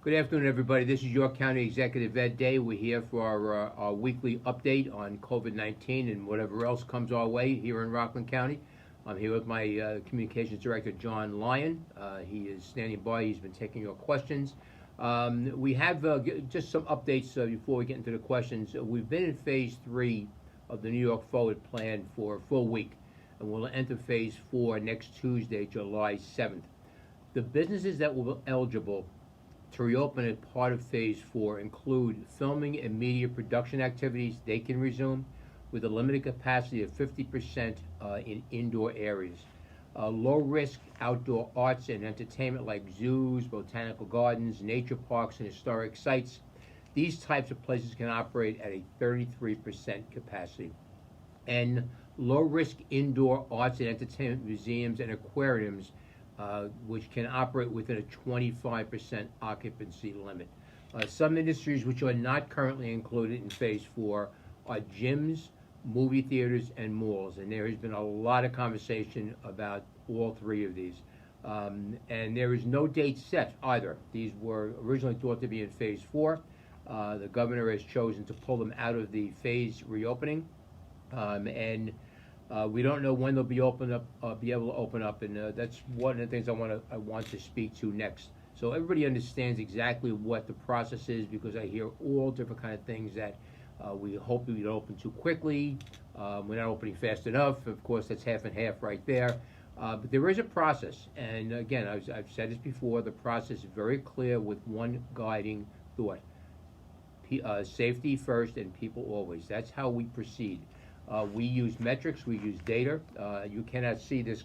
Good afternoon, everybody. This is York County Executive Ed Day. We're here for our weekly update on COVID-19 and whatever else comes our way here in Rockland County. I'm here with my Communications Director, John Lyon. He is standing by. He's been taking your questions. We have just some updates before we get into the questions. We've been in Phase 3 of the New York Forward Plan for a full week, and we'll enter Phase 4 next Tuesday, July 7th. The businesses that will be eligible to reopen as part of Phase 4 include filming and media production activities. They can resume with a limited capacity of 50% in indoor areas. Low-risk outdoor arts and entertainment like zoos, botanical gardens, nature parks, and historic sites. These types of places can operate at a 33% capacity. And low-risk indoor arts and entertainment museums and aquariums which can operate within a 25% occupancy limit. Some industries which are not currently included in Phase 4 are gyms, movie theaters, and malls, and there has been a lot of conversation about all three of these. And there is no date set either. These were originally thought to be in Phase 4. The governor has chosen to pull them out of the phase reopening, and we don't know when they'll be able to open up, and that's one of the things I want to speak to next. So everybody understands exactly what the process is, because I hear all different kind of things that we hope we don't open too quickly. We're not opening fast enough. Of course, that's half and half right there. But there is a process, and again, I've said this before. The process is very clear with one guiding thought: safety first and people always. That's how we proceed. We use metrics, we use data. You cannot see this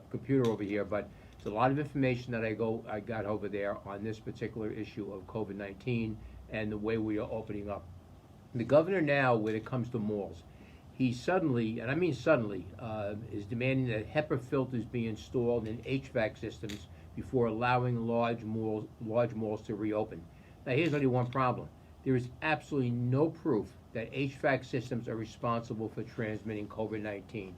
computer over here, but it's a lot of information that I got over there on this particular issue of COVID-19 and the way we are opening up. The governor now, when it comes to malls, he suddenly, and I mean suddenly, is demanding that HEPA filters be installed in HVAC systems before allowing large malls to reopen. Now, here's only one problem. There is absolutely no proof that HVAC systems are responsible for transmitting COVID-19.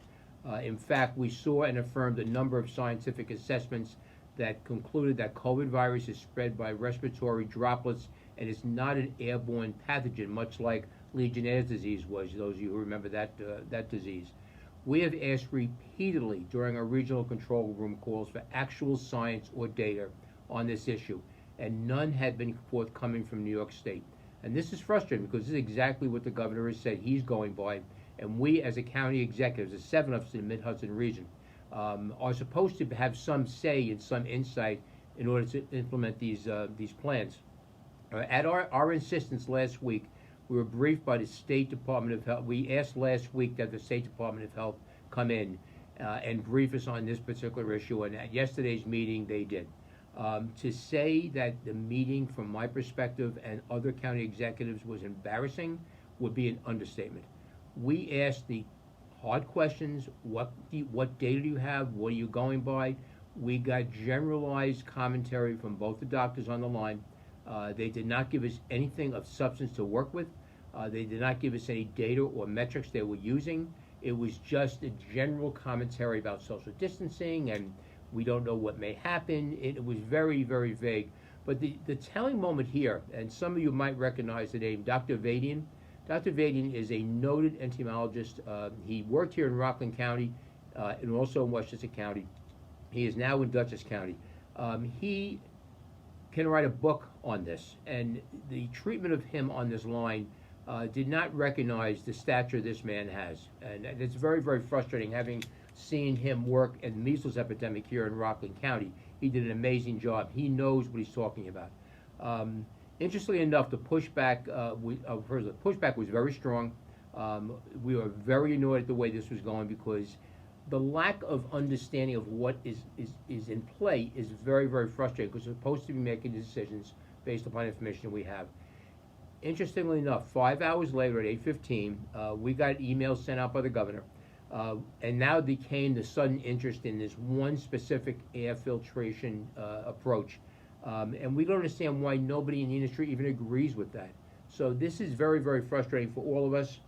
In fact, we saw and affirmed a number of scientific assessments that concluded that COVID virus is spread by respiratory droplets and is not an airborne pathogen, much like Legionnaire's disease was, those of you who remember that disease. We have asked repeatedly during our regional control room calls for actual science or data on this issue, and none had been forthcoming from New York State. And this is frustrating, because this is exactly what the governor has said he's going by, and we as a county executives, the 7 of us in the Mid-Hudson region, are supposed to have some say and some insight in order to implement these plans. At our insistence last week, we were briefed by the State Department of Health. We asked last week that the State Department of Health come in and brief us on this particular issue, and at yesterday's meeting they did. To say that the meeting, from my perspective and other county executives, was embarrassing would be an understatement. We asked the hard questions: what data do you have? What are you going by? We got generalized commentary from both the doctors on the line. They did not give us anything of substance to work with. They did not give us any data or metrics they were using. It was just a general commentary about social distancing, and we don't know what may happen. It was very, very vague. But the telling moment here, and some of you might recognize the name, Dr. Vadian. Dr. Vadian is a noted entomologist. He worked here in Rockland County and also in Westchester County. He is now in Dutchess County. He can write a book on this, and the treatment of him on this line did not recognize the stature this man has. And it's very, very frustrating, having seen him work in the measles epidemic here in Rockland County. He did an amazing job. He knows what he's talking about. Interestingly enough, the pushback was very strong. We were very annoyed at the way this was going, because the lack of understanding of what is in play is very, very frustrating, because we're supposed to be making decisions based upon information we have. Interestingly enough, 5 hours later at 8:15, we got emails sent out by the governor, and now became the sudden interest in this one specific air filtration approach. And we don't understand why nobody in the industry even agrees with that. So this is very, very frustrating for all of us.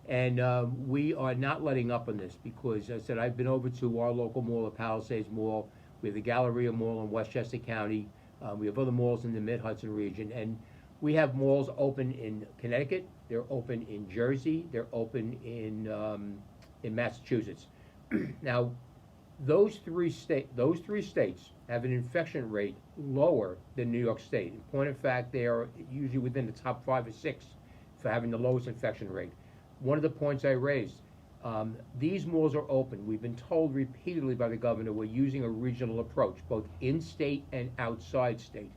And we are not letting up on this, because, as I said, I've been over to our local mall, the Palisades Mall. We have the Galleria Mall in Westchester County. We have other malls in the Mid-Hudson region, and we have malls open in Connecticut, they're open in Jersey, they're open in Massachusetts. Now, those three states have an infection rate lower than New York State. In point of fact, they are usually within the top 5 or 6 for having the lowest infection rate. One of the points I raised, these malls are open. We've been told repeatedly by the governor we're using a regional approach, both in-state and outside state.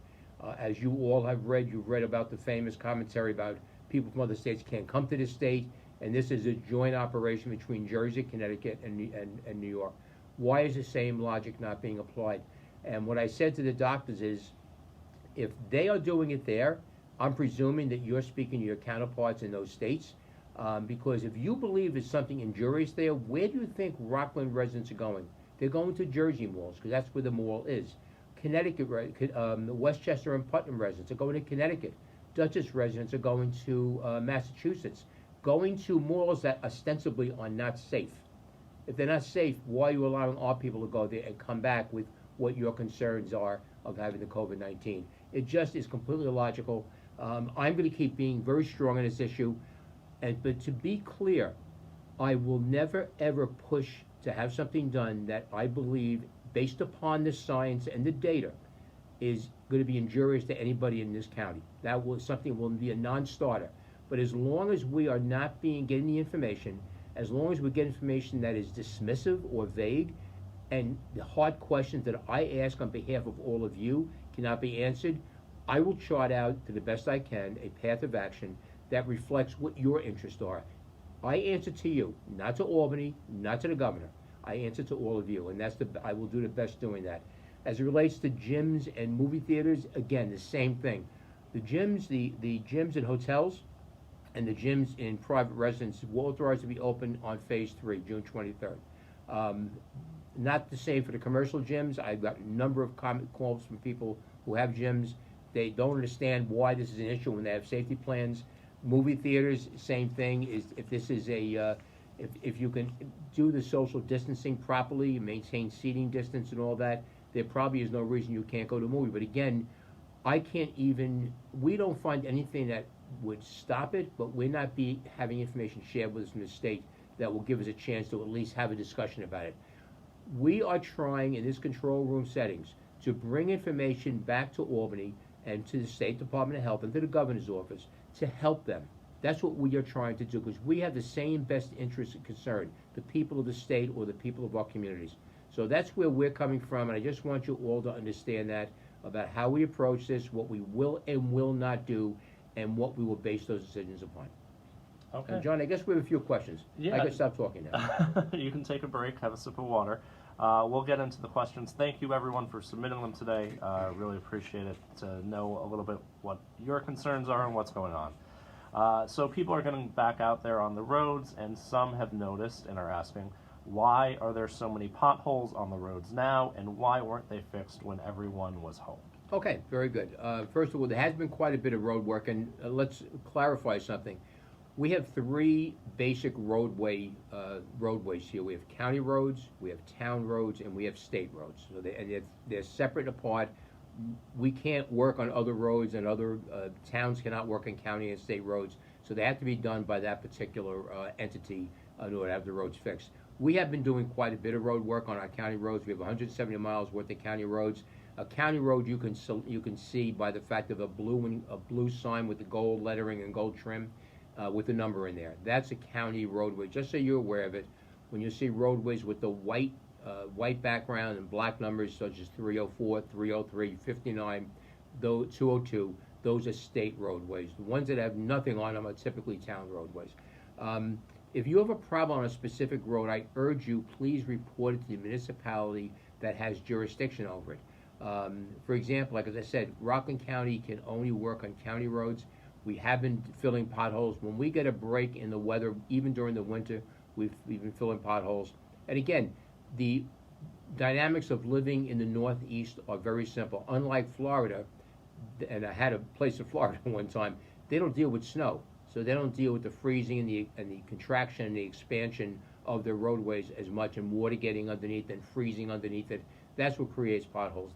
As you all have read, you've read about the famous commentary about people from other states can't come to this state, and this is a joint operation between Jersey, Connecticut, and New York. Why is the same logic not being applied? And what I said to the doctors is, if they are doing it there, I'm presuming that you're speaking to your counterparts in those states, because if you believe there's something injurious there, where do you think Rockland residents are going? They're going to Jersey malls, because that's where the mall is. Connecticut, Westchester and Putnam residents are going to Connecticut. Dutchess residents are going to Massachusetts, going to malls that ostensibly are not safe. If they're not safe, why are you allowing our people to go there and come back with what your concerns are of having the COVID-19? It just is completely illogical. I'm going to keep being very strong on this issue, but to be clear, I will never ever push to have something done that I believe, based upon the science and the data, is going to be injurious to anybody in this county. That will be a non-starter. But as long as we are not getting the information, as long as we get information that is dismissive or vague, and the hard questions that I ask on behalf of all of you cannot be answered, I will chart out, to the best I can, a path of action that reflects what your interests are. I answer to you, not to Albany, not to the governor. I answer to all of you, and I will do the best doing that. As it relates to gyms and movie theaters, again, the same thing. The gyms in hotels and the gyms in private residences will authorize to be open on phase 3, June 23rd. Not the same for the commercial gyms. I've got a number of calls from people who have gyms. They don't understand why this is an issue when they have safety plans. Movie theaters, same thing. If you can do the social distancing properly, maintain seating distance and all that, there probably is no reason you can't go to a movie. But again, we don't find anything that would stop it, but we're not having information shared with us from the state that will give us a chance to at least have a discussion about it. We are trying in this control room settings to bring information back to Albany and to the State Department of Health and to the governor's office to help them. That's what we are trying to do, because we have the same best interest and concern, the people of the state or the people of our communities. So that's where we're coming from, and I just want you all to understand that about how we approach this, what we will and will not do, and what we will base those decisions upon. Okay. And John, I guess we have a few questions. Yeah. I can stop talking now. You can take a break, have a sip of water. We'll get into the questions. Thank you, everyone, for submitting them today. Really appreciate it to know a little bit what your concerns are and what's going on. So people are getting back out there on the roads, and some have noticed and are asking, why are there so many potholes on the roads now, and why weren't they fixed when everyone was home? Okay, very good. First of all, there has been quite a bit of road work, and let's clarify something. We have 3 basic roadways here. We have county roads, we have town roads, and we have state roads. So they're separate and apart. We can't work on other roads, and other towns cannot work on county and state roads. So they have to be done by that particular entity in order to have the roads fixed. We have been doing quite a bit of road work on our county roads. We have 170 miles worth of county roads. A county road you can see by the fact of a blue sign with the gold lettering and gold trim with the number in there. That's a county roadway. Just so you're aware of it, when you see roadways with the white background and black numbers such as 304, 303, 59, 202, those are state roadways. The ones that have nothing on them are typically town roadways. If you have a problem on a specific road, I urge you, please report it to the municipality that has jurisdiction over it. For example, like as I said, Rockland County can only work on county roads. We have been filling potholes. When we get a break in the weather, even during the winter, we've been filling potholes. And again, the dynamics of living in the Northeast are very simple. Unlike Florida, and I had a place in Florida one time, they don't deal with snow. So they don't deal with the freezing and the contraction and the expansion of their roadways as much, and water getting underneath and freezing underneath it. That's what creates potholes.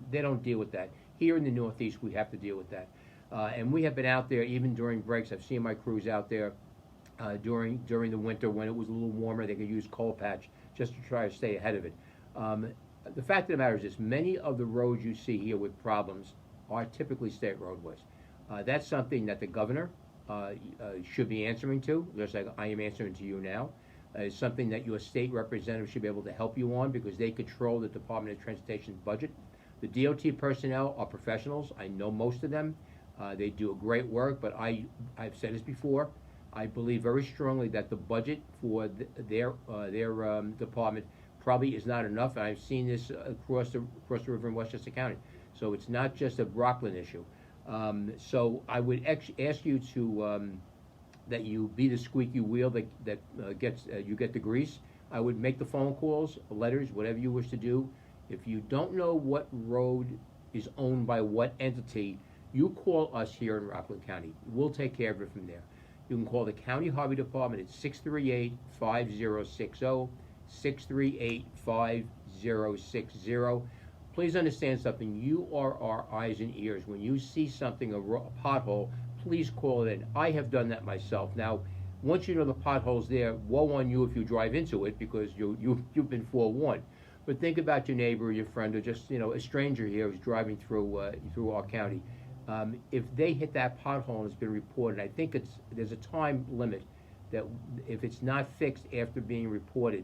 They don't deal with that. Here in the Northeast, we have to deal with that. And we have been out there even during breaks. I've seen my crews out there during the winter when it was a little warmer. They could use coal patch just to try to stay ahead of it. The fact of the matter is this: many of the roads you see here with problems are typically state roadways. That's something that the governor should be answering to, just like I am answering to you now. It's something that your state representative should be able to help you on because they control the Department of Transportation's budget. The DOT personnel are professionals. I know most of them. They do a great work, but I've said this before. I believe very strongly that the budget for their department probably is not enough, and I've seen this across the river in Westchester County. So it's not just a Rockland issue. So I would ask you to that you be the squeaky wheel that gets you get the grease. I would make the phone calls, letters, whatever you wish to do. If you don't know what road is owned by what entity, you call us here in Rockland County. We'll take care of it from there. You can call the County Highway Department at 638-5060, 638-5060. Please understand something. You are our eyes and ears. When you see something, a pothole, please call it in. I have done that myself. Now, once you know the pothole's there, woe on you if you drive into it because you've been forewarned. But think about your neighbor or your friend or just a stranger here who's driving through our county. If they hit that pothole and it's been reported, I think there's a time limit that if it's not fixed after being reported,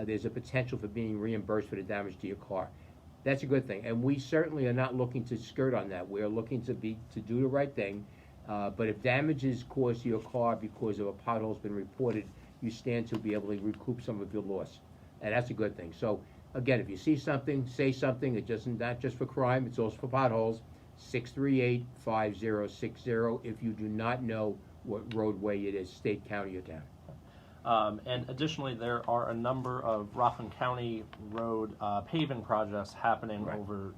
there's a potential for being reimbursed for the damage to your car. That's a good thing, and we certainly are not looking to skirt on that. We're looking to do the right thing. But if damage is caused to your car because of a pothole has been reported, you stand to be able to recoup some of your loss, and that's a good thing. So again, if you see something, say something. It doesn't not just for crime; it's also for potholes. 638-5060. If you do not know what roadway it is, state, county, or town. And additionally, there are a number of Rockland County road paving projects happening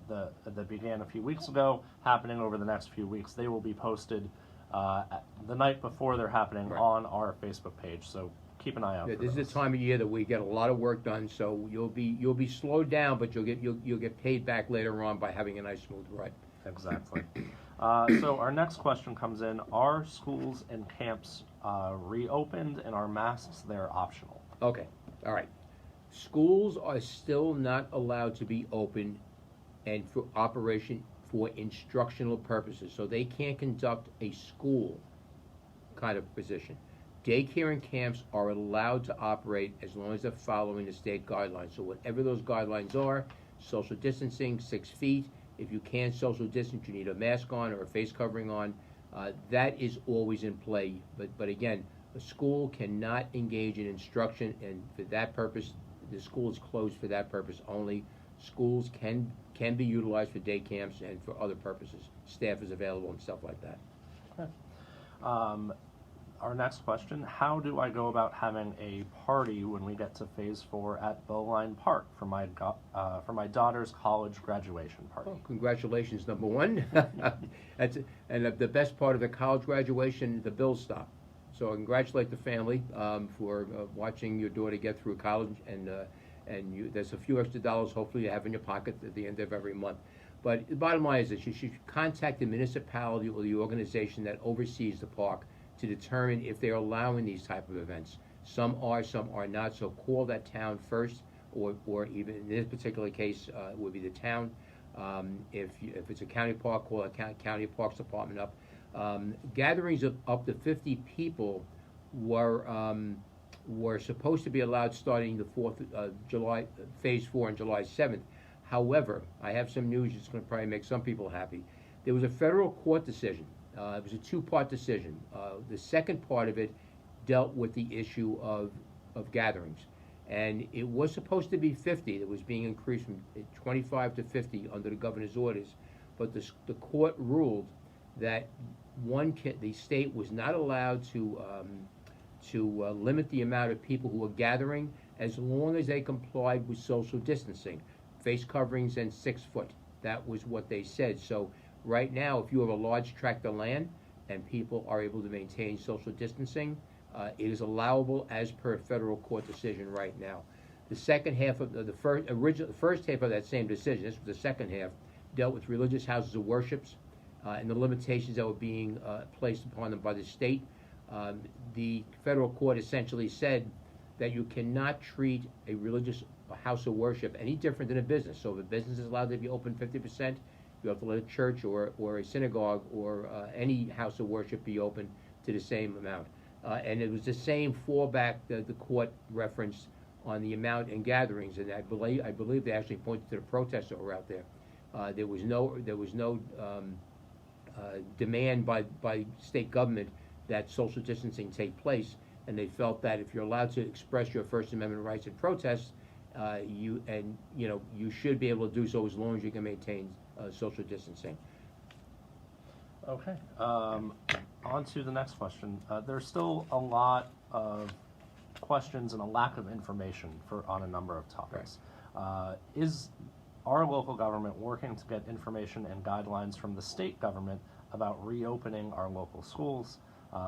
that began a few weeks ago, happening over the next few weeks. They will be posted the night before they're happening on our Facebook page. So keep an eye out. This is the time of year that we get a lot of work done. So you'll be slowed down, but you'll get paid back later on by having a nice smooth ride. Exactly. So our next question comes in: are schools and camps reopened, and are masks there optional? Okay, all right. Schools are still not allowed to be open and for operation for instructional purposes, so they can't conduct a school kind of position. Daycare and camps are allowed to operate as long as they're following the state guidelines. So whatever those guidelines are, social distancing, 6 feet. If you can't social distance, you need a mask on or a face covering on. That is always in play. But again, a school cannot engage in instruction, and for that purpose, the school is closed for that purpose only. Schools can be utilized for day camps and for other purposes. Staff is available and stuff like that. Okay. Our next question: how do I go about having a party when we get to Phase 4 at Bowline Park for my daughter's college graduation party? Oh, congratulations, number one. And the best part of the college graduation, the bills stop. So I congratulate the family for watching your daughter get through college, and there's a few extra dollars hopefully you have in your pocket at the end of every month. But the bottom line is that you should contact the municipality or the organization that oversees the park to determine if they're allowing these type of events. Some are not, so call that town first, or even in this particular case, it would be the town. If it's a county park, call a county parks department up. Gatherings of up to 50 people were supposed to be allowed starting the 4th July, Phase 4 on July 7th. However, I have some news that's going to probably make some people happy. There was a federal court decision. It was a two-part decision. The second part of it dealt with the issue of gatherings. And it was supposed to be 50. It was being increased from 25 to 50 under the governor's orders. But the court ruled that the state was not allowed to limit the amount of people who were gathering as long as they complied with social distancing, face coverings, and 6 foot. That was what they said. So right now, if you have a large tract of land and people are able to maintain social distancing, it is allowable as per federal court decision right now. The second half of the first half of that same decision, this was the second half, dealt with religious houses of worships and the limitations that were being placed upon them by the state. The federal court essentially said that you cannot treat a religious house of worship any different than a business. So if a business is allowed to be open 50%, you have to let a church or a synagogue or any house of worship be open to the same amount. And it was the same fallback that the court referenced on the amount and gatherings, and I believe they actually pointed to the protests that were out there. There was no demand by state government that social distancing take place, and they felt that if you're allowed to express your First Amendment rights and protest, you should be able to do so as long as you can maintain social distancing. Okay. On to the next question. There's still a lot of questions and a lack of information on a number of topics. Right. Is our local government working to get information and guidelines from the state government about reopening our local schools?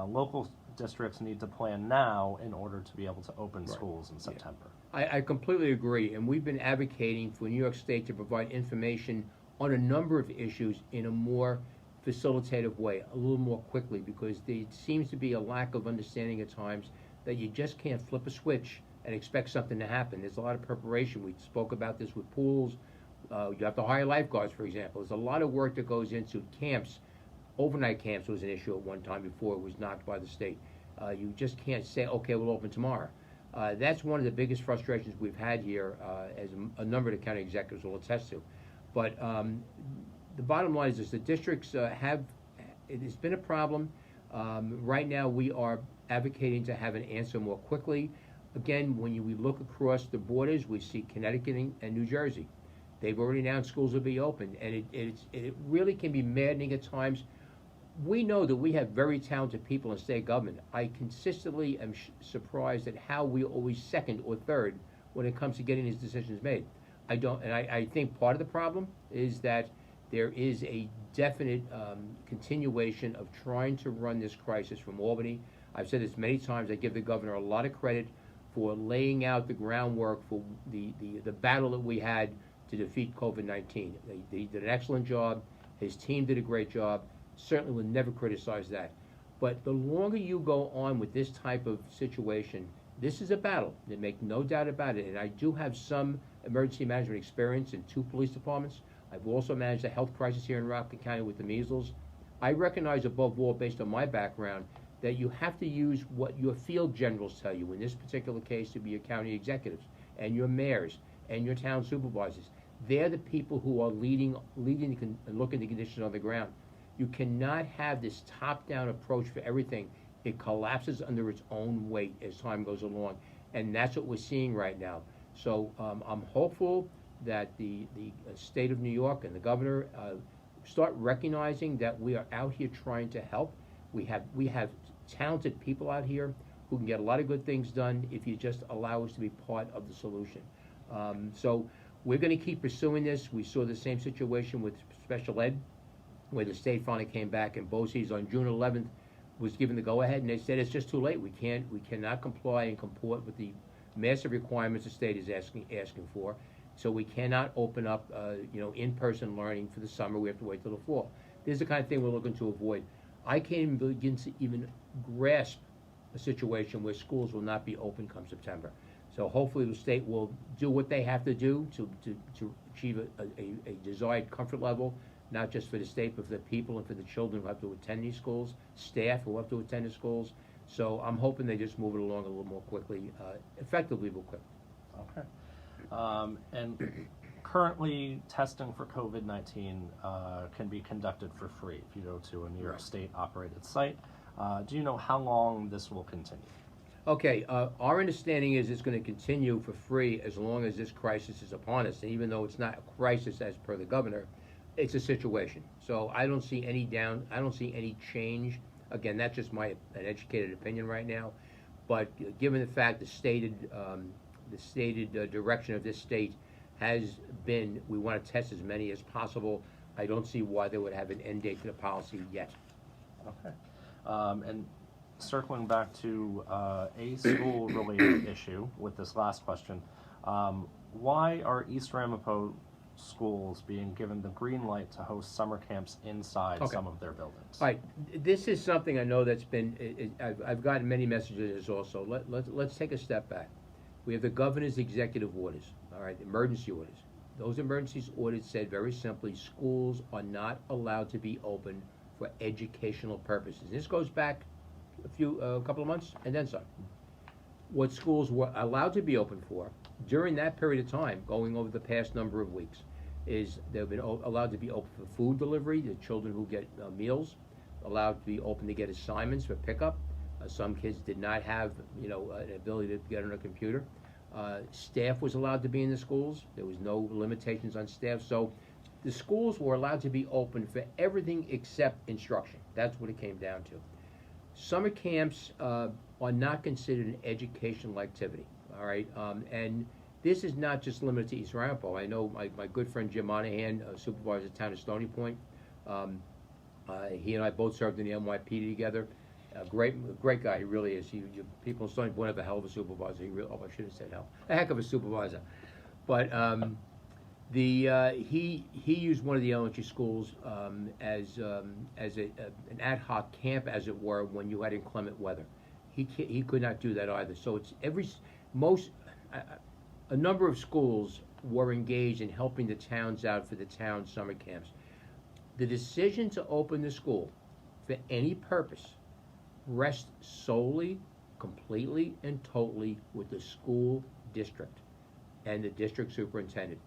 Local districts need to plan now in order to be able to open schools in September. I completely agree, and we've been advocating for New York State to provide information on a number of issues in a more facilitative way, a little more quickly, because there seems to be a lack of understanding at times that you just can't flip a switch and expect something to happen. There's a lot of preparation. We spoke about this with pools. You have to hire lifeguards, for example. There's a lot of work that goes into camps. Overnight camps was an issue at one time before it was knocked by the state. You just can't say, okay, we'll open tomorrow. That's one of the biggest frustrations we've had here, as a number of the county executives will attest to. But the bottom line is the districts it's been a problem. Right now we are advocating to have an answer more quickly. Again, when we look across the borders, we see Connecticut and New Jersey. They've already announced schools will be open, and it really can be maddening at times. We know that we have very talented people in state government. I consistently am surprised at how we always second or third when it comes to getting these decisions made. I think part of the problem is that there is a definite continuation of trying to run this crisis from Albany. I've said this many times. I give the governor a lot of credit for laying out the groundwork for the battle that we had to defeat COVID-19. He did an excellent job. His team did a great job. Certainly would never criticize that. But the longer you go on with this type of situation, this is a battle. They make no doubt about it. And I do have some emergency management experience in 2 police departments. I've also managed a health crisis here in Rockland County with the measles. I recognize above all, based on my background, that you have to use what your field generals tell you, in this particular case to be your county executives and your mayors and your town supervisors. They're the people who are leading and looking at the conditions on the ground. You cannot have this top-down approach for everything. It collapses under its own weight as time goes along, and that's what we're seeing right now. So I'm hopeful that the state of New York and the governor start recognizing that we are out here trying to help. We have talented people out here who can get a lot of good things done if you just allow us to be part of the solution. So we're going to keep pursuing this. We saw the same situation with special ed, where the state finally came back, and BOCES on June 11th was given the go-ahead, and they said it's just too late. We cannot comply and comport with the massive requirements the state is asking for. So we cannot open up, in-person learning for the summer. We have to wait till the fall. This is the kind of thing we're looking to avoid. I can't even begin to even grasp a situation where schools will not be open come September. So hopefully the state will do what they have to do to achieve a desired comfort level, not just for the state, but for the people and for the children who have to attend these schools, staff who have to attend the schools. So I'm hoping they just move it along a little more quickly, effectively but quickly. Okay. And currently, testing for COVID-19 can be conducted for free if you go to a New York State-operated site. Do you know how long this will continue? Okay, our understanding is it's going to continue for free as long as this crisis is upon us. And even though it's not a crisis as per the governor, it's a situation. So I don't see any change. Again, that's just an educated opinion right now. But given the fact the stated direction of this state has been, we want to test as many as possible, I don't see why they would have an end date to the policy yet. Okay. And circling back to a school-related issue with this last question, why are East Ramapo schools being given the green light to host summer camps inside Okay. some of their buildings. All right, this is something I know that's been, I've gotten many messages also. Let's take a step back. We have the governor's executive orders, all right, emergency orders. Those emergency orders said very simply, schools are not allowed to be open for educational purposes. This goes back a couple of months and then some. What schools were allowed to be open for during that period of time, going over the past number of weeks, is they've been allowed to be open for food delivery, the children who get meals, allowed to be open to get assignments for pickup. Some kids did not have, an ability to get on a computer. Staff was allowed to be in the schools. There was no limitations on staff. So the schools were allowed to be open for everything except instruction. That's what it came down to. Summer camps are not considered an educational activity, all right? And this is not just limited to East Ramapo. I know my good friend Jim Monahan, supervisor at the town of Stony Point, he and I both served in the NYPD together. Great guy, he really is. People in Stony Point have a hell of a supervisor. I should have said hell. A heck of a supervisor. But he used one of the elementary schools as an ad hoc camp, as it were, when you had inclement weather. He could not do that either. So it's a number of schools were engaged in helping the towns out for the town summer camps. The decision to open the school for any purpose rests solely, completely, and totally with the school district and the district superintendent.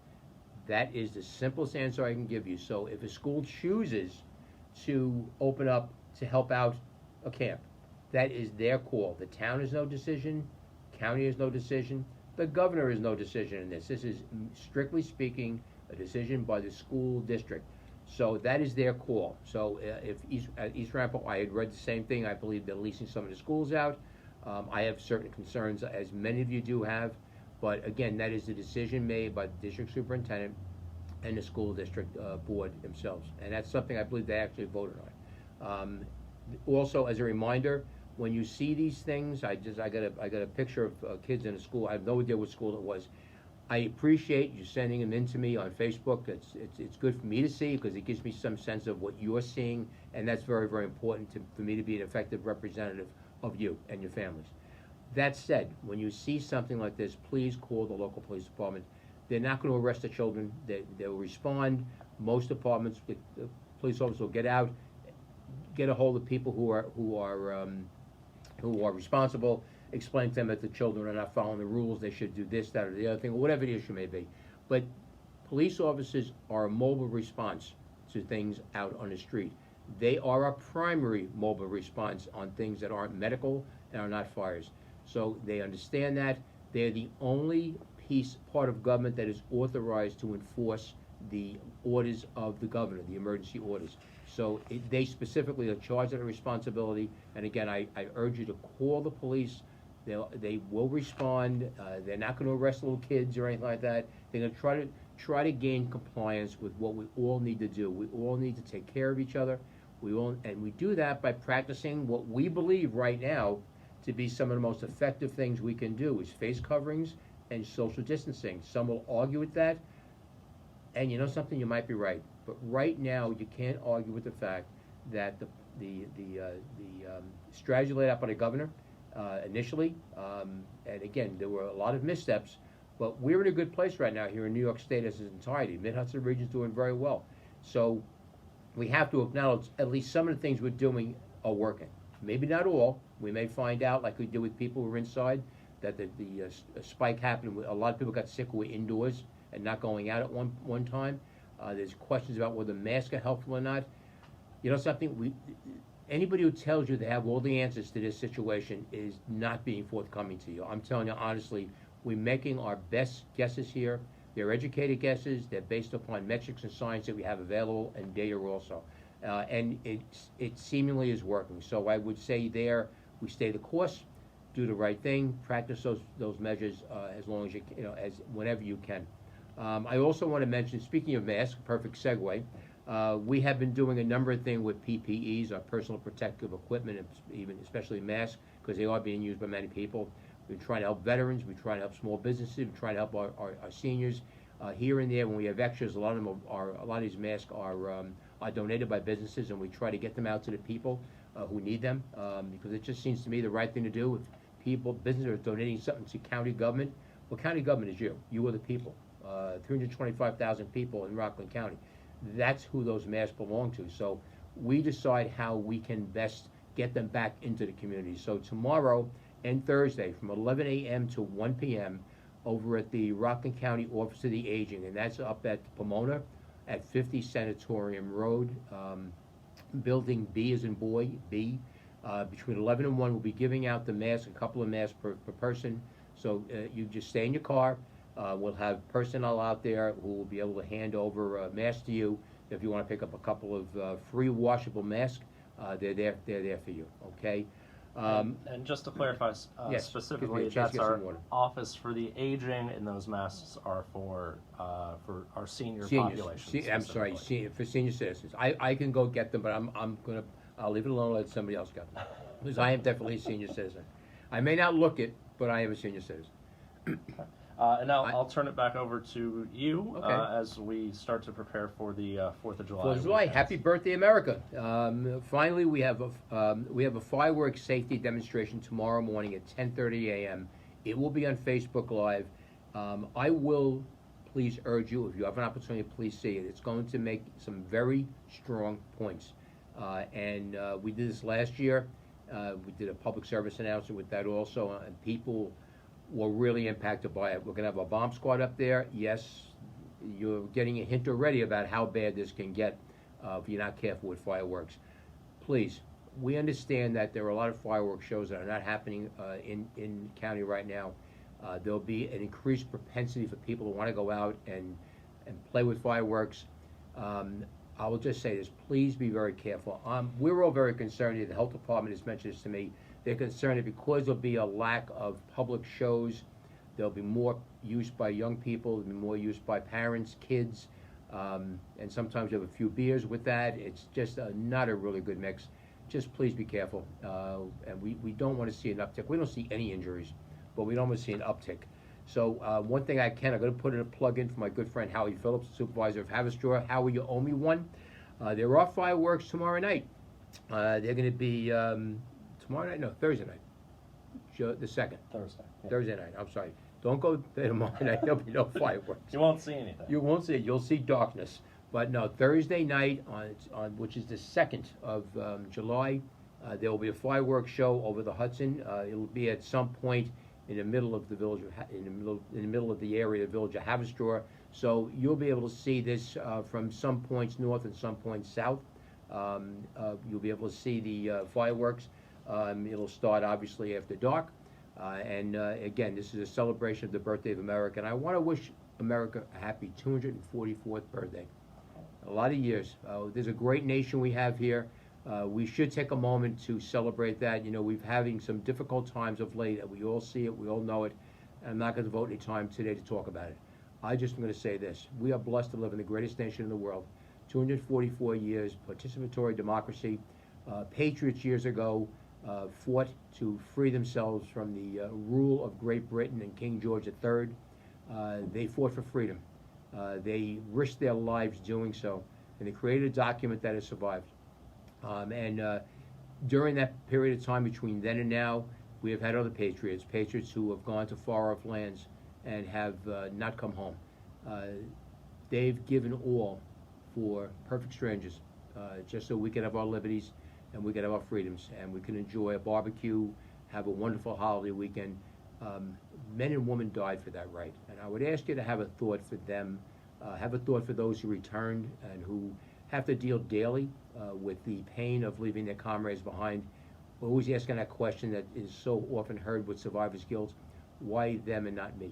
That is the simplest answer I can give you. So if a school chooses to open up to help out a camp, that is their call. The town has no decision, county has no decision, the governor has no decision in this. This is, strictly speaking, a decision by the school district. So that is their call. So if East Ramapo, I had read the same thing. I believe they're leasing some of the schools out. I have certain concerns, as many of you do have. But again, that is the decision made by the district superintendent and the school district board themselves. And that's something I believe they actually voted on. Also, as a reminder, when you see these things, I got a picture of kids in a school. I have no idea what school it was. I appreciate you sending them in to me on Facebook. It's good for me to see, because it gives me some sense of what you're seeing, and that's very, very important for me to be an effective representative of you and your families. That said, when you see something like this, please call the local police department. They're not going to arrest the children. They will respond. Most departments, the police officers will get out, get a hold of people who are responsible, explain to them that the children are not following the rules, they should do this, that, or the other thing, or whatever the issue may be. But police officers are a mobile response to things out on the street. They are a primary mobile response on things that aren't medical and are not fires. So they understand that. They're the only part of government that is authorized to enforce the orders of the governor, the emergency orders. So they specifically are charged with a responsibility. And again, I urge you to call the police. They will respond. They're not going to arrest little kids or anything like that. They're going to try to gain compliance with what we all need to do. We all need to take care of each other. And we do that by practicing what we believe right now to be some of the most effective things we can do, is face coverings and social distancing. Some will argue with that, and you know something, you might be right. But right now, you can't argue with the fact that the strategy laid out by the governor initially, and again, there were a lot of missteps, but we're in a good place right now here in New York State as its entirety. Mid-Hudson region is doing very well. So we have to acknowledge at least some of the things we're doing are working. Maybe not all. We may find out, like we did with people who were inside, that the spike happened. A lot of people got sick who were indoors and not going out at one time. There's questions about whether masks are helpful or not. You know something? Anybody who tells you they have all the answers to this situation is not being forthcoming to you. I'm telling you honestly, we're making our best guesses here. They're educated guesses. They're based upon metrics and science that we have available, and data also. And it seemingly is working. So I would say we stay the course, do the right thing, practice those measures as long as as whenever you can. I also want to mention, speaking of masks, perfect segue. We have been doing a number of things with PPEs, our personal protective equipment, and even especially masks, because they are being used by many people. We're trying to help veterans. We're trying to help small businesses. We're trying to help our seniors. Here and there, when we have extras, a lot of them a lot of these masks are donated by businesses, and we try to get them out to the people who need them, because it just seems to me the right thing to do. If businesses are donating something to county government, well, county government is you. You are the people. 325,000 people in Rockland County. That's who those masks belong to. So we decide how we can best get them back into the community. So tomorrow and Thursday from 11 a.m. to 1 p.m. over at the Rockland County Office of the Aging, and that's up at Pomona at 50 Sanatorium Road, building B as in boy, B. Between 11 and 1, we'll be giving out the masks, a couple of masks per person. So you just stay in your car. We'll have personnel out there who will be able to hand over masks to you. If you want to pick up a couple of free washable masks, they're there for you. Okay. And just to clarify yes, specifically, that's our office for the aging, and those masks are for our seniors. Population. I'm sorry, for senior citizens. I can go get them, but I'll leave it alone and let somebody else get them, because I am definitely a senior citizen. I may not look it, but I am a senior citizen. And now I'll turn it back over to you as we start to prepare for the 4th of July. 4th of July, happy birthday, America! Finally, we have a fireworks safety demonstration tomorrow morning at 10:30 a.m. It will be on Facebook Live. I will please urge you, if you have an opportunity, please see it. It's going to make some very strong points. And we did this last year. We did a public service announcement with that also, and people were really impacted by it. We're going to have a bomb squad up there. Yes, you're getting a hint already about how bad this can get if you're not careful with fireworks. Please, we understand that there are a lot of fireworks shows that are not happening in county right now. There'll be an increased propensity for people who want to go out and play with fireworks. I will just say this, please be very careful. We're all very concerned. The health department has mentioned this to me. They're concerned that because there'll be a lack of public shows, there'll be more use by young people, there'll be more use by parents, kids, and sometimes you have a few beers with that. It's just not a really good mix. Just please be careful. And we don't want to see an uptick. We don't see any injuries, but we don't want to see an uptick. So one thing I'm going to put in a plug in for my good friend Howie Phillips, supervisor of Haverstraw. Howie, you owe me one. There are fireworks tomorrow night. They're going to be tomorrow night? No, Thursday night. The 2nd. Thursday. Yeah. Thursday night. I'm sorry. Don't go there tomorrow night. There'll be no fireworks. You won't see anything. You won't see it. You'll see darkness. But no, Thursday night, on which is the 2nd of July, there will be a fireworks show over the Hudson. It'll be at some point in the middle of the village, in the middle of the area, the village of Haverstraw. So you'll be able to see this from some points north and some points south. You'll be able to see the fireworks. It'll start obviously after dark. And again, this is a celebration of the birthday of America. And I want to wish America a happy 244th birthday. A lot of years. There's a great nation we have here. We should take a moment to celebrate that. You know, we've having some difficult times of late. We all see it. We all know it. And I'm not going to devote any time today to talk about it. I just am going to say this. We are blessed to live in the greatest nation in the world. 244 years, participatory democracy. Patriots years ago fought to free themselves from the rule of Great Britain and King George III. They fought for freedom. They risked their lives doing so. And they created a document that has survived. During that period of time between then and now, we have had other patriots who have gone to far-off lands and have not come home. They've given all for perfect strangers, just so we can have our liberties and we can have our freedoms and we can enjoy a barbecue, have a wonderful holiday weekend. Men and women died for that right, and I would ask you to have a thought for them, have a thought for those who returned and who have to deal daily with the pain of leaving their comrades behind. We're always asking that question that is so often heard with survivor's guilt: why them and not me?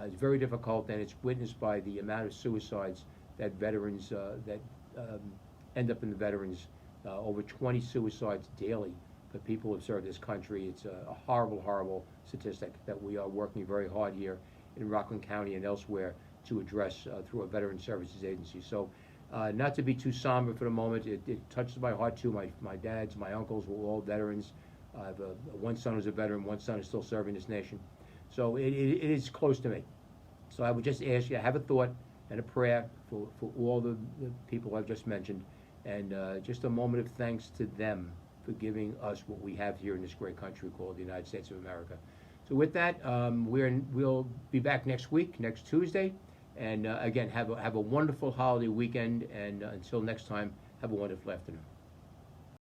It's very difficult, and it's witnessed by the amount of suicides that veterans end up in the veterans. Over 20 suicides daily for people who have served this country. It's a horrible, horrible statistic that we are working very hard here in Rockland County and elsewhere to address through a Veteran Services Agency. So not to be too somber for the moment, it touches my heart too. My dads, my uncles were all veterans. I have one son who's a veteran, one son is still serving this nation. So it is close to me. So I would just ask you to have a thought and a prayer for all the people I've just mentioned, and just a moment of thanks to them for giving us what we have here in this great country called the United States of America. So with that, we'll be back next week, next Tuesday, and again, have a wonderful holiday weekend, and until next time, have a wonderful afternoon.